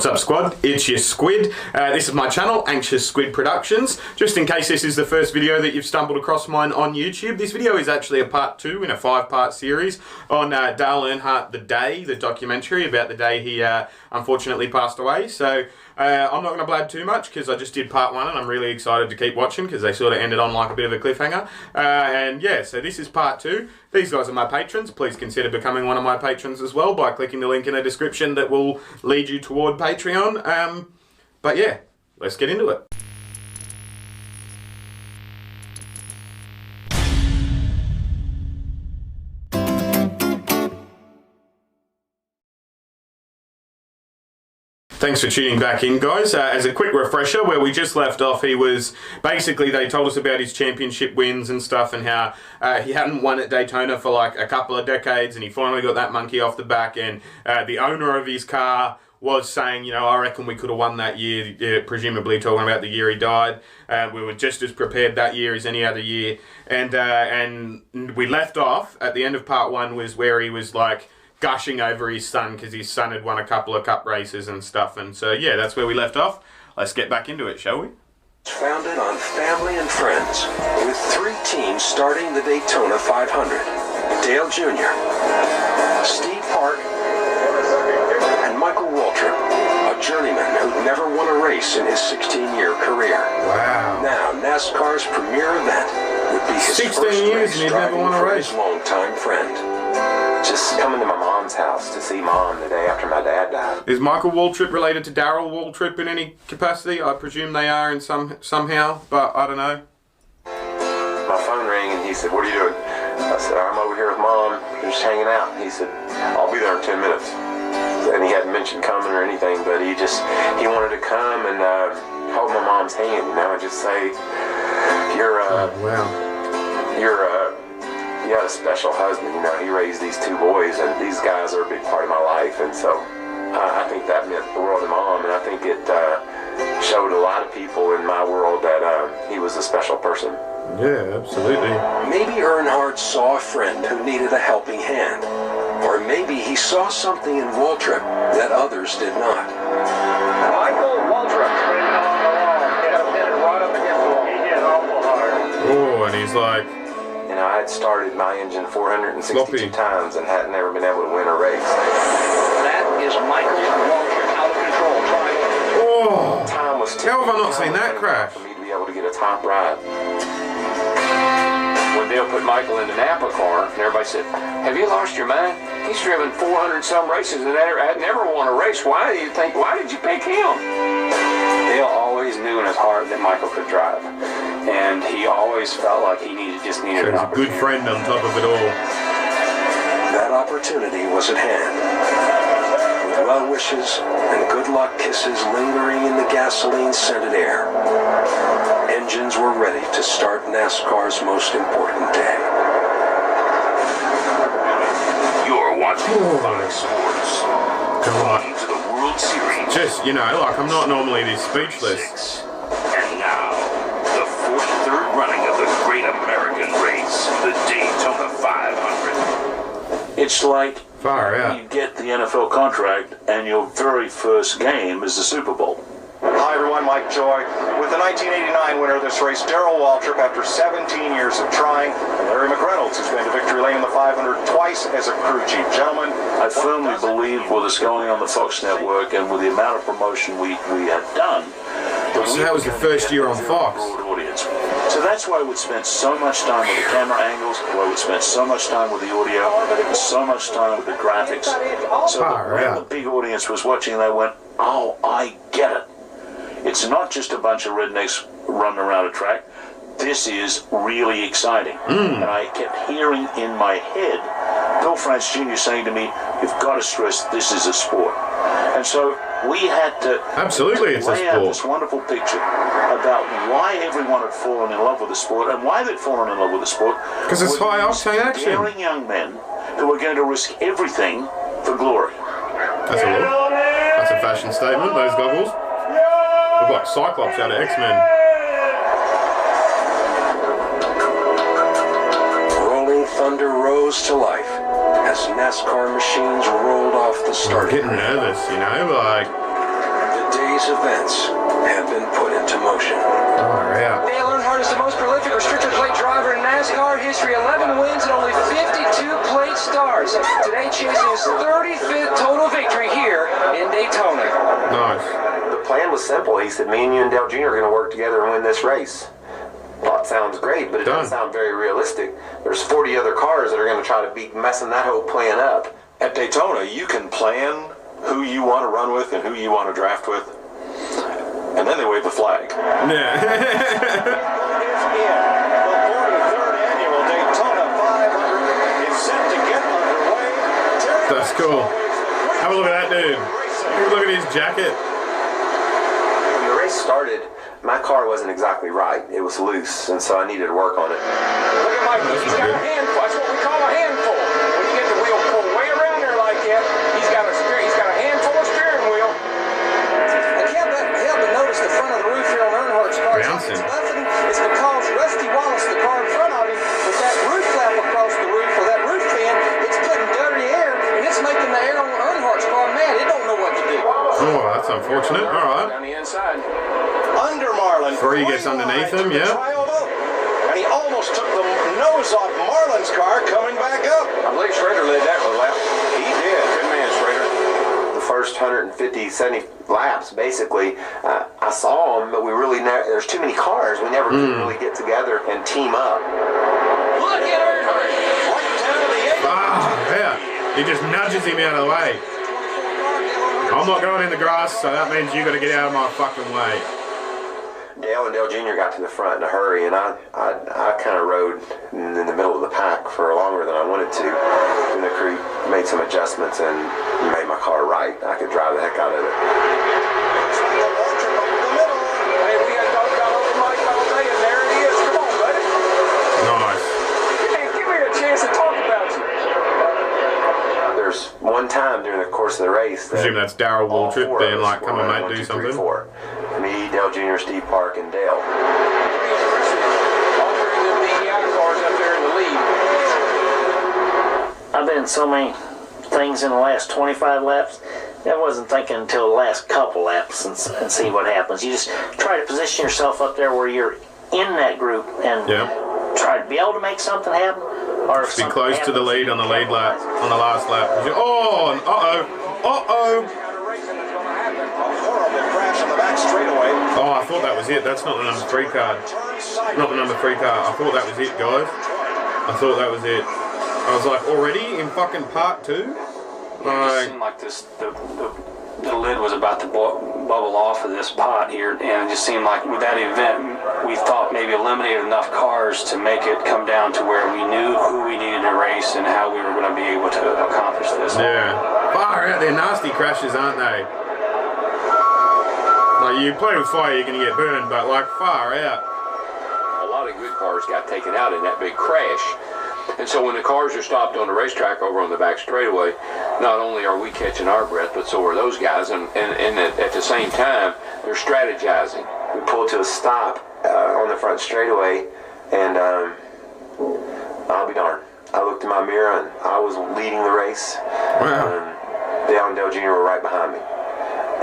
What's up, squad? It's your Squid. This is my channel, Anxious Squid Productions. Just in case this is the first video that you've stumbled across mine on YouTube, this video is actually a part 2 in a 5-part series on Dale Earnhardt, the documentary about the day he unfortunately passed away. So I'm not going to blab too much because I just did part 1 and I'm really excited to keep watching because they sort of ended on like a bit of a cliffhanger. And yeah, so this is part 2. These guys are my patrons. Please consider becoming one of my patrons as well by clicking the link in the description that will lead you toward Patreon. But yeah, let's get into it. Thanks for tuning back in, guys. As a quick refresher, where we just left off, he was basically, they told us about his championship wins and stuff and how he hadn't won at Daytona for like a couple of decades and he finally got that monkey off the back, and the owner of his car was saying, you know, I reckon we could have won that year, presumably talking about the year he died. We were just as prepared that year as any other year. And we left off at the end of part 1 was where he was like, gushing over his son because his son had won a couple of cup races and stuff, and so yeah, that's where we left off. Let's get back into it, shall we? Founded on family and friends, with 3 teams starting the Daytona 500. Dale Jr., Steve Park, and Michael Waltrip, a journeyman who'd never won a race in his 16-year career. Wow. Now, NASCAR's premier event would be his 16 first years race and he'd never won a race. his longtime friend. Just coming to my mom's house to see mom the day after my dad died. Is Michael Waltrip related to Darrell Waltrip in any capacity? I presume they are in somehow, but I don't know. My phone rang and he said, "What are you doing?" I said, "I'm over here with mom, we're just hanging out." He said, "I'll be there in 10 minutes. And he hadn't mentioned coming or anything, but he wanted to come and hold my mom's hand, you know, and just say, you got a special husband, you know, he raised these 2 boys, and these guys are a big part of my life, and so I think that meant the world to mom, and I think it showed a lot of people in my world that he was a special person. Yeah, absolutely. Maybe Earnhardt saw a friend who needed a helping hand, or maybe he saw something in Waltrip that others did not. Michael Waltrip. Right up against the wall. He hit awful hard. Oh, and he's like, You know, I had started my engine 462 sloppy times and hadn't ever been able to win a race. That is Michael Walker out of control. oh, Time was how have I not seen that crash? for me to be able to get a top ride. When Dale put Michael in the Napa car, and everybody said, "Have you lost your mind? He's driven 400-some races and had never won a race. Why did you pick him?" Dale always knew in his heart that Michael could drive, and he always felt like he just needed So an he's a good opportunity. friend on top of it all. That opportunity was at hand. With well wishes and good luck kisses lingering in the gasoline-scented air, engines were ready to start NASCAR's most important day. You're watching Fox Sports. Come on. To the World Series. Just, you know, like I'm not normally this speechless. 6. And now, the 43rd running of the Great American Race, the Daytona 500. It's like Far out. you get the NFL contract and your very first game is the Super Bowl. Hi everyone, Mike Joy. With the 1989 winner of this race, Darrell Waltrip, after 17 years of trying, and Larry McReynolds, who's been to victory lane in the 500 twice as a crew chief. Gentlemen, I firmly believe with us going on the Fox network and with the amount of promotion we had done, So that was the first year on Fox. broad audience. So that's why we spent so much time with the camera angles, why we spent so much time with the audio, and so much time with the graphics. So Far when out. the big audience was watching, they went, "Oh, I get it. It's not just a bunch of rednecks running around a track. This is really exciting." And I kept hearing in my head Bill France Jr. saying to me, "You've got to stress this is a sport." And so we had to Absolutely, it's a lay out sport. this wonderful picture about why everyone had fallen in love with the sport and why they'd fallen in love with the sport. 'Cause it's were high these octane action. daring young men who were going to risk everything for glory. That's a look. That's a fashion statement, those goggles. Look like Cyclops out of X-Men. Rolling thunder rose to life as NASCAR machines rolled off the I'm starting getting grid. nervous, you know, like series events have been put into motion. Oh, yeah. Dale Earnhardt is the most prolific restrictor plate driver in NASCAR history. 11 wins and only 52 plate stars. Today chasing his 35th total victory here in Daytona. Nice. The plan was simple. He said, me and you and Dale Jr. are going to work together and win this race. Well, it sounds great, but it doesn't sound very realistic. There's 40 other cars that are going to try to be messing that whole plan up. At Daytona, you can plan who you want to run with and who you want to draft with, and then they wave the flag. Yeah. Is in. The 43rd annual Daytona 500 is set to get underway. That's cool. Have a look at that dude. Have a look at his jacket. When the race started, my car wasn't exactly right. It was loose, and so I needed to work on it. Look at Mike. He's got a handful. That's what we call a handful. When you get the wheel pulled way around there like that, he's got a handful of steering wheel. I can't help but notice the front of the roof here on Earnhardt's car. Bouncing. It's because Rusty Wallace, the car in front of him, with that roof flap across the roof or that roof fan, it's putting dirty air and it's making the air on Earnhardt's car mad. It don't know what to do. Oh, that's unfortunate. All right. On the inside. Under Marlin. Three gets underneath him, yeah. And he almost took the nose off Marlin's car coming back up. I believe Schrader led that lap. He did. Good man, Schrader. The first 150, 70 laps, basically, I saw him, but we really there's too many cars. We never could really get together and team up. Look at Earnhardt. Right down to the eighth. Ah, yeah. He just nudges him out of the way. I'm not going in the grass, so that means you got to get out of my fucking way. Dale and Dale Jr. got to the front in a hurry, and I kind of rode in the middle of the pack for longer than I wanted to. And the crew made some adjustments and made my car right. I could drive the heck out of it. Hey, we got talked about open mic all day, and there it is. Come on, buddy. Nice. Give me a chance to talk about you. There's one time during the course of the race that Presume that's Darrell all Waltrip four of being us like, were come on, running mate, 1, do 2, 3, something. 4. Me, Dale Jr., Steve Park, and Dale. All three of them Niagara cars up there in the lead. I've been in so many things in the last 25 laps. I wasn't thinking until the last couple laps and see what happens. You just try to position yourself up there where you're in that group and try to be able to make something happen. Or if Be close to the lead on the lead lap, on the last lap. Oh, uh-oh. Horrible crash on the back straightaway. Oh, I thought that was it. That's not the number 3 card. Not the number 3 car. I thought that was it, guys. I thought that was it. I was like, already in fucking part 2? It just seemed like this, the lid was about to bubble off of this pot here, and it just seemed like with that event, we thought maybe eliminated enough cars to make it come down to where we knew who we needed to race and how we were going to be able to accomplish this. Yeah. Far out. They're nasty crashes, aren't they? Like, you play with fire, you're going to get burned, but like, far out. A lot of good cars got taken out in that big crash. And so when the cars are stopped on the racetrack over on the back straightaway, not only are we catching our breath, but so are those guys. And at the same time, they're strategizing. We pulled to a stop on the front straightaway, and I'll be darned. I looked in my mirror, and I was leading the race. Wow. Dale and Dale Jr. were right behind me.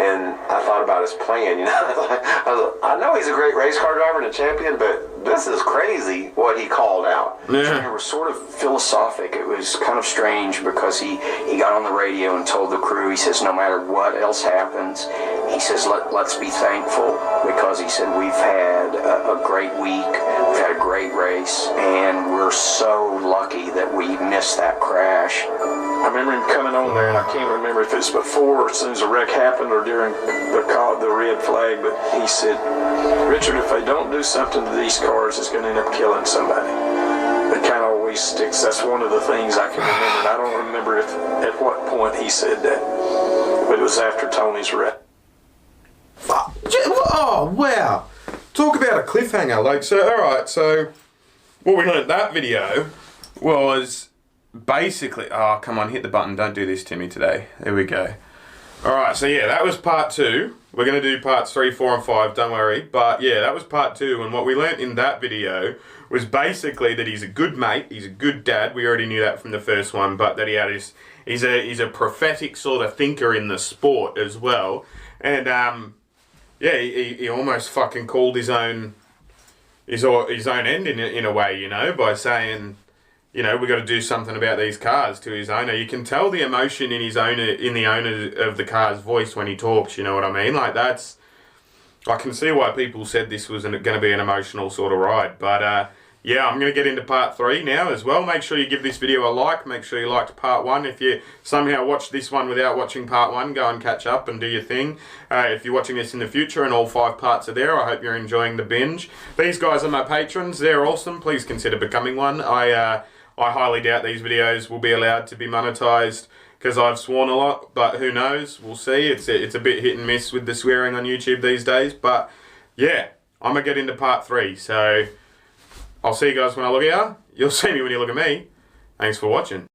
And I thought about his plan, you know. I know he's a great race car driver and a champion, but this is crazy what he called out. Yeah. It was sort of philosophic. It was kind of strange because he got on the radio and told the crew, he says, no matter what else happens, he says, let's be thankful, because he said, we've had a great week, we've had a great race, and we're so lucky that we missed that crash. I remember him coming on there, and I can't remember if it's before or as soon as the wreck happened or during the red flag, but he said, Richard, if they don't do something to these cars, it's going to end up killing somebody. It kind of always sticks. That's one of the things I can remember, and I don't remember at what point he said that, but it was after Tony's wreck. Oh, wow. Talk about a cliffhanger. Like, so, alright, so what we learned that video was basically, oh, come on, hit the button. Don't do this to me today. There we go. Alright, so yeah, that was part 2. We're going to do parts 3, 4, and 5, don't worry. But yeah, that was part 2, and what we learnt in that video was basically that he's a good mate, he's a good dad. We already knew that from the first one, but that he's a prophetic sort of thinker in the sport as well. And yeah, he almost fucking called his own end in a way, you know, by saying, you know, we got to do something about these cars to his owner. You can tell the emotion in the owner of the car's voice when he talks. You know what I mean? Like I can see why people said this was going to be an emotional sort of ride. But yeah, I'm going to get into part 3 now as well. Make sure you give this video a like. Make sure you liked part 1. If you somehow watched this one without watching part 1, go and catch up and do your thing. If you're watching this in the future and all 5 parts are there, I hope you're enjoying the binge. These guys are my patrons. They're awesome. Please consider becoming one. I highly doubt these videos will be allowed to be monetized because I've sworn a lot, but who knows? We'll see. It's a bit hit and miss with the swearing on YouTube these days. But yeah, I'm going to get into part 3. So I'll see you guys when I look at you. You'll see me when you look at me. Thanks for watching.